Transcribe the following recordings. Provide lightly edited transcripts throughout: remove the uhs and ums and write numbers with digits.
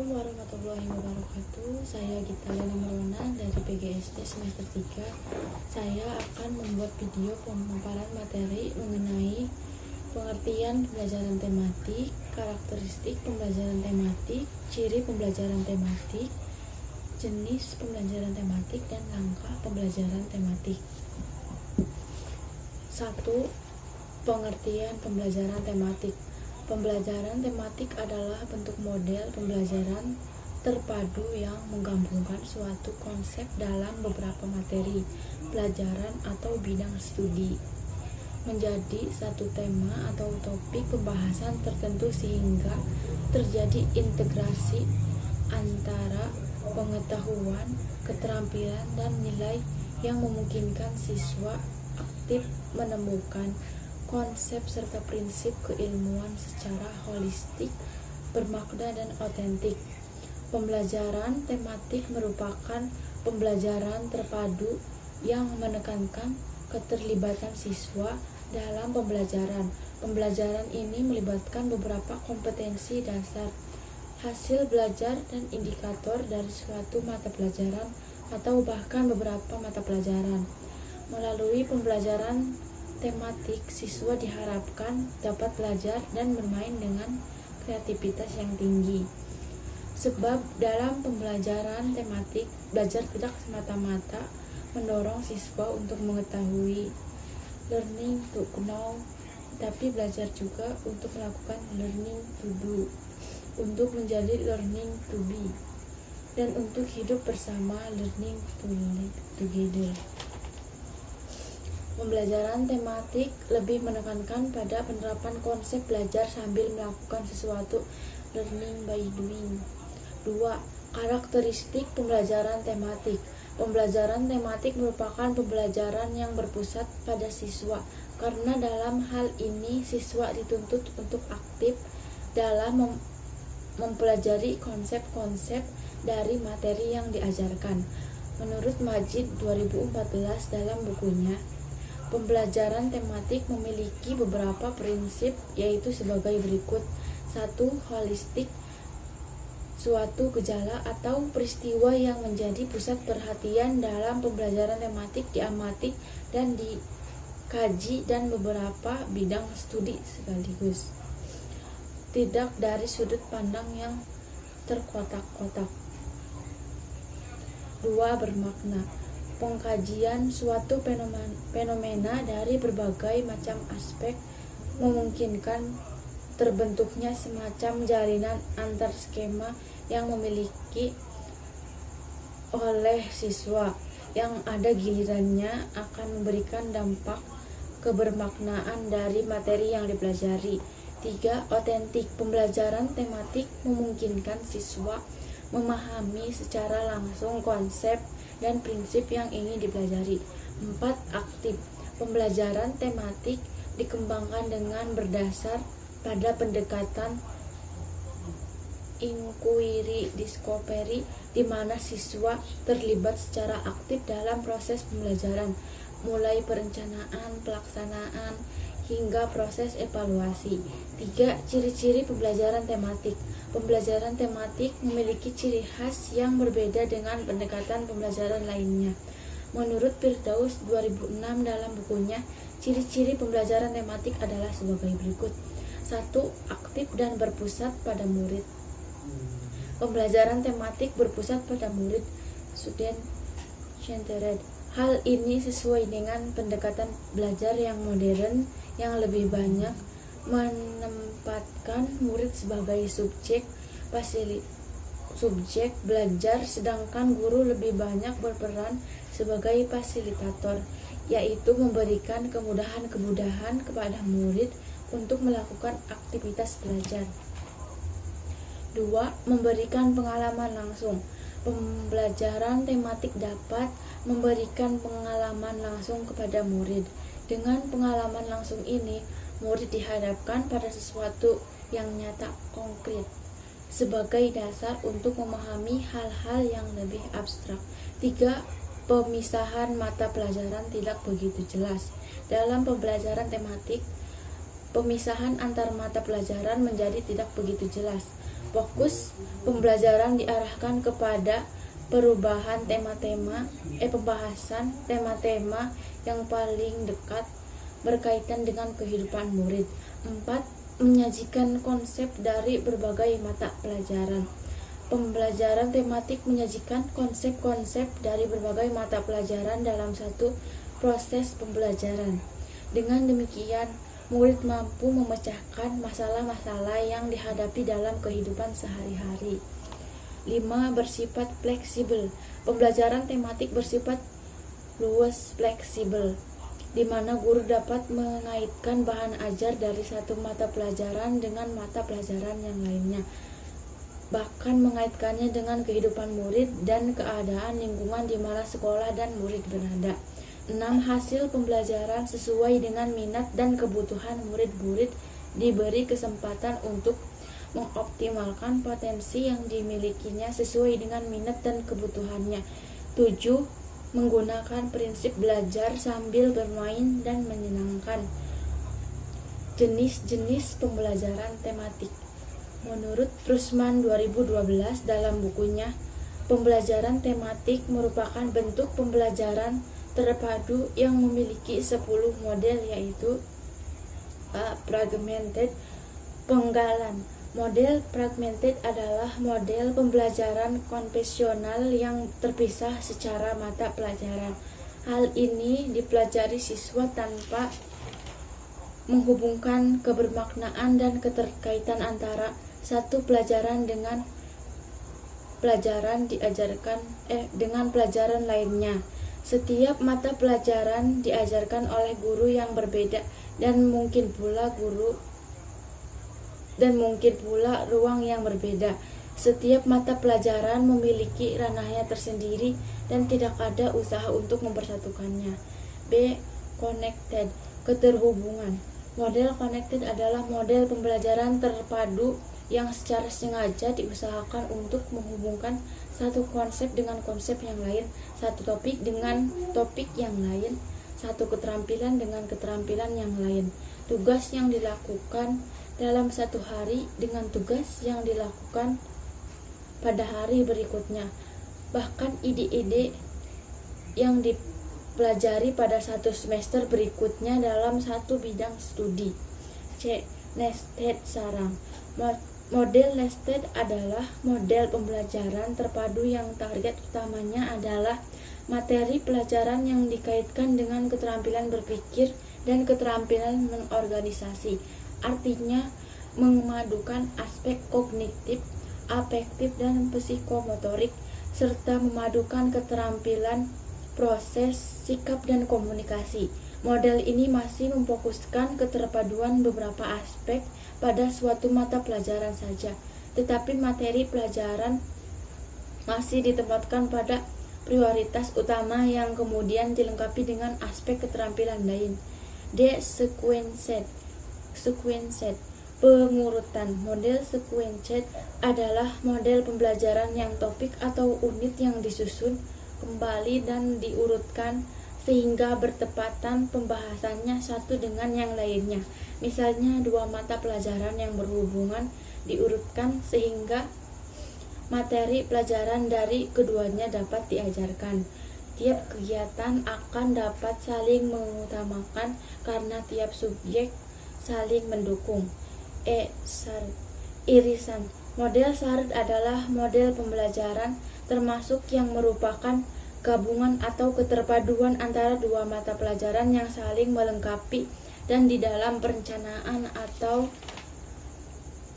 Assalamualaikum warahmatullahi wabarakatuh. Saya Gita Lena Marwana dari PGSD semester 3. Saya akan membuat video pemaparan materi mengenai pengertian pembelajaran tematik, karakteristik pembelajaran tematik, ciri pembelajaran tematik, jenis pembelajaran tematik, dan langkah pembelajaran tematik. 1. Pengertian pembelajaran tematik. Pembelajaran tematik adalah bentuk model pembelajaran terpadu yang menggabungkan suatu konsep dalam beberapa materi pelajaran atau bidang studi menjadi satu tema atau topik pembahasan tertentu sehingga terjadi integrasi antara pengetahuan, keterampilan, dan nilai yang memungkinkan siswa aktif menemukan konsep serta prinsip keilmuan secara holistik, bermakna, dan otentik. Pembelajaran tematik merupakan pembelajaran terpadu yang menekankan keterlibatan siswa dalam pembelajaran. Pembelajaran ini melibatkan beberapa kompetensi dasar, hasil belajar, dan indikator dari suatu mata pelajaran atau bahkan beberapa mata pelajaran. Melalui pembelajaran tematik, siswa diharapkan dapat belajar dan bermain dengan kreativitas yang tinggi. Sebab dalam pembelajaran tematik, belajar tidak semata-mata mendorong siswa untuk mengetahui, learning to know, tapi belajar juga untuk melakukan learning to do, untuk menjadi learning to be, dan untuk hidup bersama, learning to live together. Pembelajaran tematik lebih menekankan pada penerapan konsep belajar sambil melakukan sesuatu, learning by doing. 2. Karakteristik pembelajaran tematik. Pembelajaran tematik merupakan pembelajaran yang berpusat pada siswa, karena dalam hal ini siswa dituntut untuk aktif dalam mempelajari konsep-konsep dari materi yang diajarkan. Menurut Majid 2014 dalam bukunya, pembelajaran tematik memiliki beberapa prinsip, yaitu sebagai berikut. 1. Holistik. Suatu gejala atau peristiwa yang menjadi pusat perhatian dalam pembelajaran tematik diamati dan dikaji dan beberapa bidang studi sekaligus, tidak dari sudut pandang yang terkotak-kotak. 2. Bermakna. Pengkajian suatu fenomena dari berbagai macam aspek memungkinkan terbentuknya semacam jalinan antar skema yang memiliki oleh siswa, yang ada gilirannya akan memberikan dampak kebermaknaan dari materi yang dipelajari. 3. Otentik. Pembelajaran tematik memungkinkan siswa memahami secara langsung konsep dan prinsip yang ingin dipelajari. 4. Aktif. Pembelajaran tematik dikembangkan dengan berdasar pada pendekatan inquiry discovery, di mana siswa terlibat secara aktif dalam proses pembelajaran, mulai perencanaan, pelaksanaan, hingga proses evaluasi. 3. Ciri-ciri pembelajaran tematik. Pembelajaran tematik memiliki ciri khas yang berbeda dengan pendekatan pembelajaran lainnya. Menurut Firdaus 2006 dalam bukunya, ciri-ciri pembelajaran tematik adalah sebagai berikut. 1. Aktif dan berpusat pada murid. Pembelajaran tematik berpusat pada murid, student centered. Hal ini sesuai dengan pendekatan belajar yang modern yang lebih banyak menempatkan murid sebagai subjek belajar, sedangkan guru lebih banyak berperan sebagai fasilitator, yaitu memberikan kemudahan-kemudahan kepada murid untuk melakukan aktivitas belajar. 2. Memberikan pengalaman langsung. Pembelajaran tematik dapat memberikan pengalaman langsung kepada murid. Dengan pengalaman langsung ini, murid dihadapkan pada sesuatu yang nyata, konkret, sebagai dasar untuk memahami hal-hal yang lebih abstrak. 3. Pemisahan mata pelajaran tidak begitu jelas. Dalam pembelajaran tematik, pemisahan antar mata pelajaran menjadi tidak begitu jelas. Fokus pembelajaran diarahkan kepada pembahasan tema-tema yang paling dekat berkaitan dengan kehidupan murid. 4. Menyajikan konsep dari berbagai mata pelajaran. Pembelajaran tematik menyajikan konsep-konsep dari berbagai mata pelajaran dalam satu proses pembelajaran. Dengan demikian, murid mampu memecahkan masalah-masalah yang dihadapi dalam kehidupan sehari-hari. 5. Bersifat fleksibel. Pembelajaran tematik bersifat luas fleksibel, di mana guru dapat mengaitkan bahan ajar dari satu mata pelajaran dengan mata pelajaran yang lainnya, bahkan mengaitkannya dengan kehidupan murid dan keadaan lingkungan di mana sekolah dan murid berada. 6. Hasil pembelajaran sesuai dengan minat dan kebutuhan murid-murid diberi kesempatan untuk mengoptimalkan potensi yang dimilikinya sesuai dengan minat dan kebutuhannya. 7. Menggunakan prinsip belajar sambil bermain dan menyenangkan. Jenis-jenis pembelajaran tematik. Menurut Prusman 2012 dalam bukunya, pembelajaran tematik merupakan bentuk pembelajaran terpadu yang memiliki 10 model, yaitu fragmented. Penggalan. Model fragmented adalah model pembelajaran konvensional yang terpisah secara mata pelajaran. Hal ini dipelajari siswa tanpa menghubungkan kebermaknaan dan keterkaitan antara satu pelajaran dengan pelajaran lainnya. Setiap mata pelajaran diajarkan oleh guru yang berbeda dan mungkin pula ruang yang berbeda. Setiap mata pelajaran memiliki ranahnya tersendiri dan tidak ada usaha untuk mempersatukannya. B. Connected. Keterhubungan. Model connected adalah model pembelajaran terpadu yang secara sengaja diusahakan untuk menghubungkan satu konsep dengan konsep yang lain, satu topik dengan topik yang lain, satu keterampilan dengan keterampilan yang lain. Tugas yang dilakukan dalam satu hari dengan tugas yang dilakukan pada hari berikutnya. Bahkan ide-ide yang dipelajari pada satu semester berikutnya dalam satu bidang studi. C. Nested sarang. Model nested adalah model pembelajaran terpadu yang target utamanya adalah materi pelajaran yang dikaitkan dengan keterampilan berpikir dan keterampilan mengorganisasi. Artinya, memadukan aspek kognitif, afektif, dan psikomotorik, serta memadukan keterampilan proses, sikap, dan komunikasi. Model ini masih memfokuskan keterpaduan beberapa aspek pada suatu mata pelajaran saja, tetapi materi pelajaran masih ditempatkan pada prioritas utama yang kemudian dilengkapi dengan aspek keterampilan lain. D. Sequenced. Pengurutan. Model sequenced adalah model pembelajaran yang topik atau unit yang disusun kembali dan diurutkan sehingga bertepatan pembahasannya satu dengan yang lainnya. Misalnya, dua mata pelajaran yang berhubungan diurutkan sehingga materi pelajaran dari keduanya dapat diajarkan. Tiap kegiatan akan dapat saling mengutamakan karena tiap subjek saling mendukung. Irisan. Model SARD adalah model pembelajaran termasuk yang merupakan gabungan atau keterpaduan antara dua mata pelajaran yang saling melengkapi dan di dalam perencanaan atau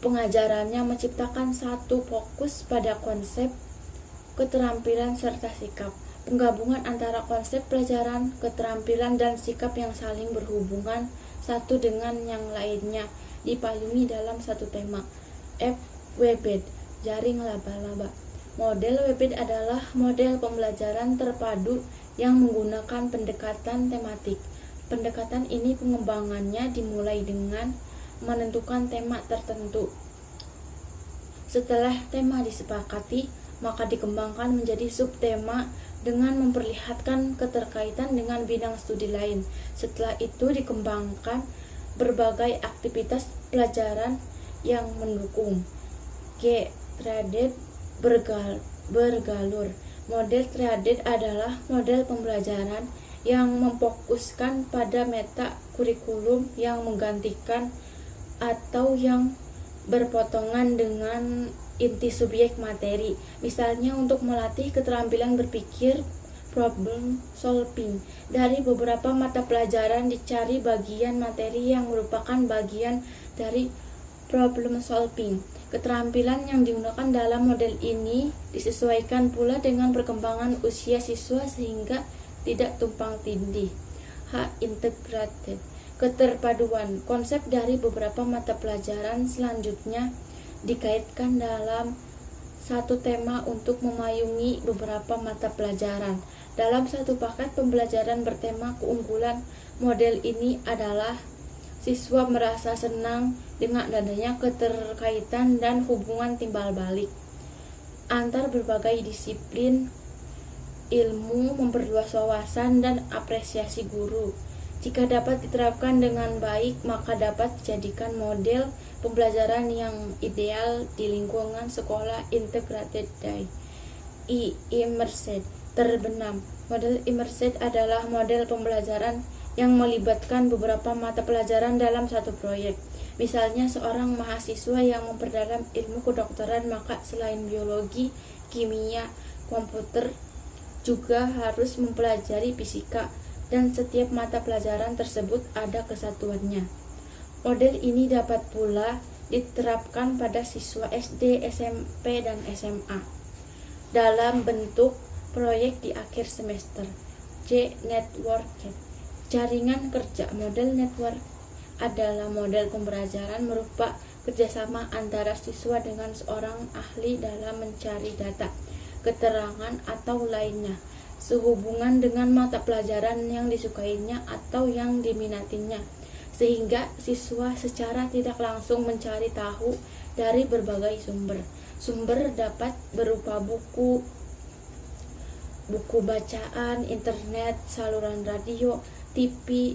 pengajarannya menciptakan satu fokus pada konsep, keterampilan, serta sikap. Penggabungan antara konsep pelajaran, keterampilan, dan sikap yang saling berhubungan satu dengan yang lainnya dipayungi dalam satu tema. F. Webed. Jaring laba-laba. Model Webed adalah model pembelajaran terpadu yang menggunakan pendekatan tematik. Pendekatan ini pengembangannya dimulai dengan menentukan tema tertentu. Setelah tema disepakati, maka dikembangkan menjadi subtema dengan memperlihatkan keterkaitan dengan bidang studi lain. Setelah itu dikembangkan berbagai aktivitas pelajaran yang mendukung. G. Triaded bergalur. Model triaded adalah model pembelajaran yang memfokuskan pada meta kurikulum yang menggantikan atau yang berpotongan dengan inti subjek materi. Misalnya untuk melatih keterampilan berpikir problem solving. Dari beberapa mata pelajaran dicari bagian materi yang merupakan bagian dari problem solving. Keterampilan yang digunakan dalam model ini disesuaikan pula dengan perkembangan usia siswa sehingga tidak tumpang tindih. H. Integrated. Keterpaduan. Konsep dari beberapa mata pelajaran selanjutnya dikaitkan dalam satu tema untuk memayungi beberapa mata pelajaran. Dalam satu paket pembelajaran bertema keunggulan model ini adalah siswa merasa senang dengan adanya keterkaitan dan hubungan timbal balik antar berbagai disiplin ilmu, memperluas wawasan dan apresiasi guru. Jika dapat diterapkan dengan baik, maka dapat dijadikan model pembelajaran yang ideal di lingkungan sekolah integrated day. I. Immersed. Terbenam. Model immersed adalah model pembelajaran yang melibatkan beberapa mata pelajaran dalam satu proyek. Misalnya seorang mahasiswa yang memperdalam ilmu kedokteran, maka selain biologi, kimia, komputer, juga harus mempelajari fisika, dan setiap mata pelajaran tersebut ada kesatuannya. Model ini dapat pula diterapkan pada siswa SD, SMP, dan SMA dalam bentuk proyek di akhir semester. J. Networked. Jaringan kerja. Model network adalah model pembelajaran merupakan kerjasama antara siswa dengan seorang ahli dalam mencari data, keterangan, atau lainnya sehubungan dengan mata pelajaran yang disukainya atau yang diminatinya, sehingga siswa secara tidak langsung mencari tahu dari berbagai sumber. Sumber dapat berupa buku bacaan, internet, saluran radio, TV,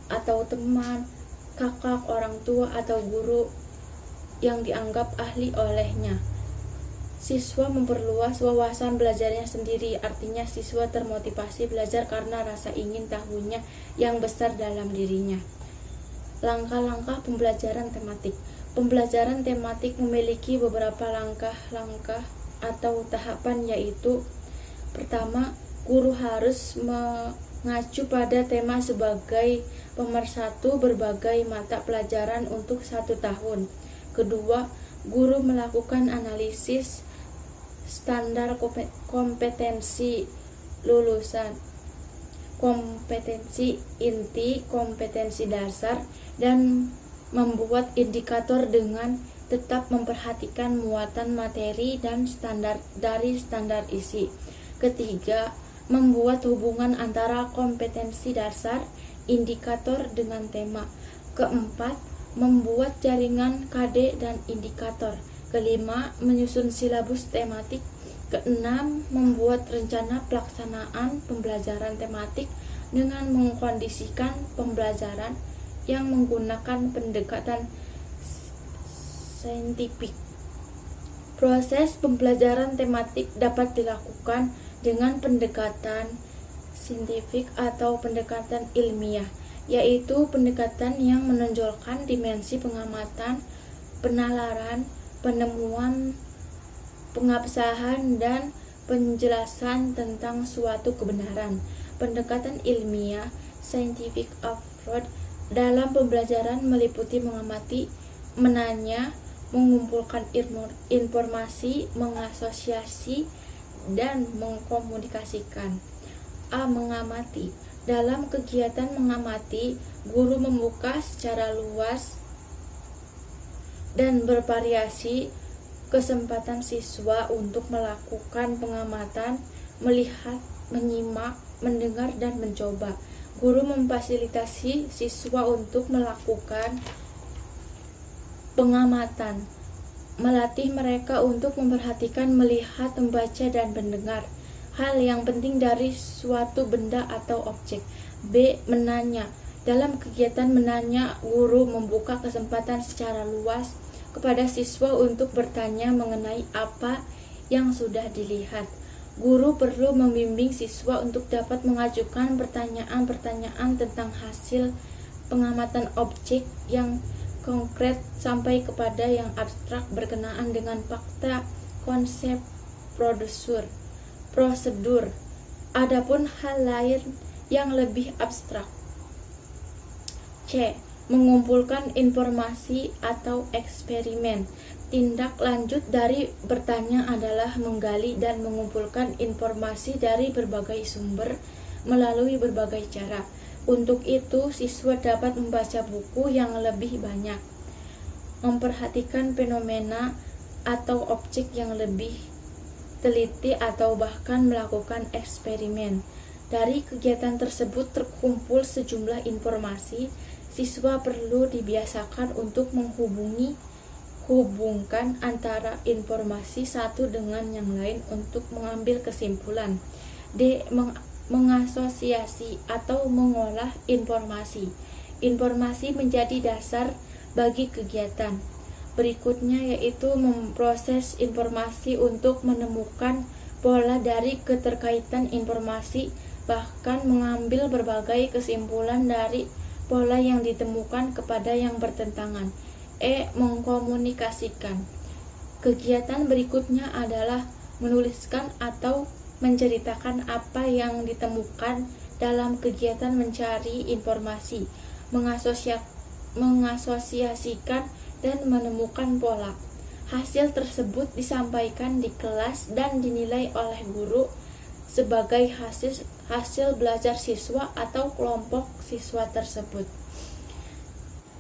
atau teman, kakak, orang tua, atau guru yang dianggap ahli olehnya. Siswa memperluas wawasan belajarnya sendiri, artinya siswa termotivasi belajar karena rasa ingin tahunya yang besar dalam dirinya. Langkah-langkah pembelajaran tematik. Pembelajaran tematik memiliki beberapa langkah-langkah atau tahapan, yaitu pertama, guru harus mengacu pada tema sebagai pemersatu berbagai mata pelajaran untuk 1 tahun. Kedua, guru melakukan analisis standar kompetensi lulusan, kompetensi inti, kompetensi dasar, dan membuat indikator dengan tetap memperhatikan muatan materi dan standar dari standar isi. Ketiga, membuat hubungan antara kompetensi dasar, indikator dengan tema. Keempat, membuat jaringan KD dan indikator. Kelima, menyusun silabus tematik. Keenam, membuat rencana pelaksanaan pembelajaran tematik dengan mengkondisikan pembelajaran yang menggunakan pendekatan saintifik. Proses pembelajaran tematik dapat dilakukan dengan pendekatan saintifik atau pendekatan ilmiah, yaitu pendekatan yang menonjolkan dimensi pengamatan, penalaran, penemuan, pengabsahan, dan penjelasan tentang suatu kebenaran. Pendekatan ilmiah (scientific approach) dalam pembelajaran meliputi mengamati, menanya, mengumpulkan informasi, mengasosiasi, dan mengkomunikasikan. A. Mengamati. Dalam kegiatan mengamati, guru membuka secara luas dan bervariasi kesempatan siswa untuk melakukan pengamatan, melihat, menyimak, mendengar, dan mencoba. Guru memfasilitasi siswa untuk melakukan pengamatan, melatih mereka untuk memperhatikan, melihat, membaca, dan mendengar hal yang penting dari suatu benda atau objek. B. Menanya. Dalam kegiatan menanya, guru membuka kesempatan secara luas kepada siswa untuk bertanya mengenai apa yang sudah dilihat. Guru perlu membimbing siswa untuk dapat mengajukan pertanyaan-pertanyaan tentang hasil pengamatan objek yang konkret sampai kepada yang abstrak berkenaan dengan fakta, konsep, prosedur. Adapun hal lain yang lebih abstrak. C. Mengumpulkan informasi atau eksperimen. Tindak lanjut dari bertanya adalah menggali dan mengumpulkan informasi dari berbagai sumber melalui berbagai cara. Untuk itu, siswa dapat membaca buku yang lebih banyak, memperhatikan fenomena atau objek yang lebih teliti, atau bahkan melakukan eksperimen. Dari kegiatan tersebut terkumpul sejumlah informasi. Siswa perlu dibiasakan untuk hubungkan antara informasi satu dengan yang lain untuk mengambil kesimpulan. D. Mengasosiasi atau mengolah informasi. Informasi menjadi dasar bagi kegiatan berikutnya, yaitu memproses informasi untuk menemukan pola dari keterkaitan informasi, bahkan mengambil berbagai kesimpulan dari pola yang ditemukan kepada yang bertentangan. E. Mengkomunikasikan. Kegiatan berikutnya adalah menuliskan atau menceritakan apa yang ditemukan dalam kegiatan mencari informasi, mengasosiasikan, dan menemukan pola. Hasil tersebut disampaikan di kelas dan dinilai oleh guru sebagai hasil belajar siswa atau kelompok siswa tersebut.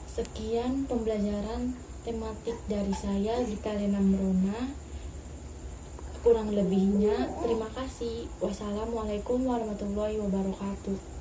Sekian pembelajaran tematik dari saya, Gita Lena Merona. Kurang lebihnya, terima kasih. Wassalamualaikum warahmatullahi wabarakatuh.